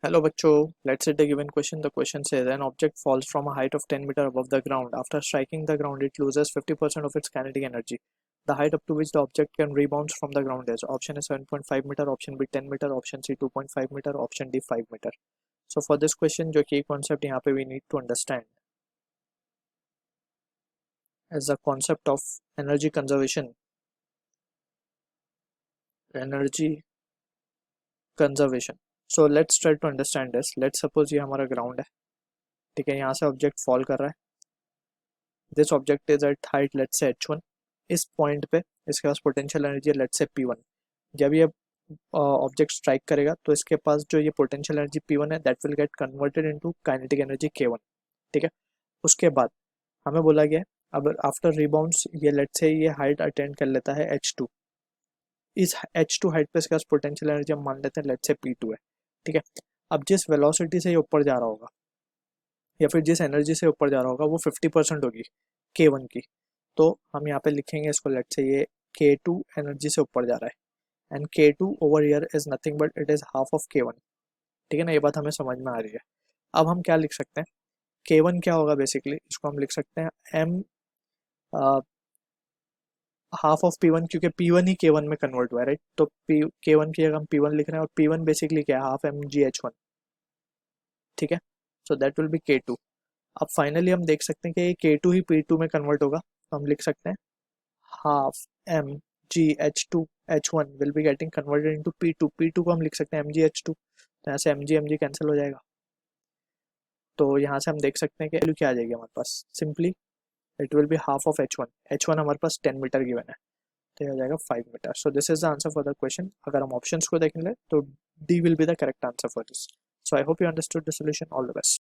Hello बच्चों, let's say the given question. The question says an object falls from a height of 10 meter above the ground. After striking the ground, it loses 50% of its kinetic energy. The height up to which the object can rebound from the ground is option A 7.5 meter, option B 10 meter, option C 2.5 meter, option D 5 meter. So for this question, जो key concept यहाँ पे we need to understand is the concept of energy conservation. Energy conservation. So let's try to understand this. Let's suppose ये हमारा ground है, ठीक है. यहाँ से object fall कर रहा है. This object is at height let's say h1. इस पॉइंट पे इसके पास पोटेंशियल एनर्जी है let's say p1. जब ये ऑब्जेक्ट स्ट्राइक करेगा तो इसके पास जो ये पोटेंशियल एनर्जी p1 है that will get converted into kinetic energy k1. ठीक है. उसके बाद हमें बोला गया है अब आफ्टर रिबाउंड्स ये लेट्स से ये हाइट अटेंड कर लेता है h2. इस h2 हाइट पे इसके पास पोटेंशियल एनर्जी हम मान लेते हैं लेट्स से p2 है. ठीक है. अब जिस वेलोसिटी से ये ऊपर जा रहा होगा या फिर जिस एनर्जी से ऊपर जा रहा होगा वो 50% होगी k1 की. तो हम यहाँ पे लिखेंगे इसको लेट्स से ये k2 एनर्जी से ऊपर जा रहा है and k2 over here is nothing but it is half of k1. ठीक है ना, ये बात हमें समझ में आ रही है. अब हम क्या लिख सकते हैं, k1 क्या होगा बेसिकली, इसको हम लिख सकते हैं m हाफ ऑफ p1, क्योंकि p1 ही k1 में कन्वर्ट हुआ है राइट. तो k1 की जगह हम p1 लिख रहे हैं और p1 बेसिकली क्या है, हाफ mgh1. ठीक है. So that will be k2. अब फाइनली हम देख सकते हैं कि ये k2 ही p2 में कन्वर्ट होगा, तो हम लिख सकते हैं half M G H two H one will be getting converted into p2 को हम लिख सकते हैं mgh2. तो यहाँ से mg कैंसिल हो जाएगा. तो यहाँ से हम देख सकते हैं कि वैल्यू क्या आ जाएगी हमारे पास, simply it will be half of h1 हमारे पास 10 मीटर गिवन है, तो ये हो जाएगा 5 मीटर. So this is the answer for the question. अगर हम ऑप्शंस को देखेंगे तो D will be the correct answer for this. So I hope you understood the solution. All the best.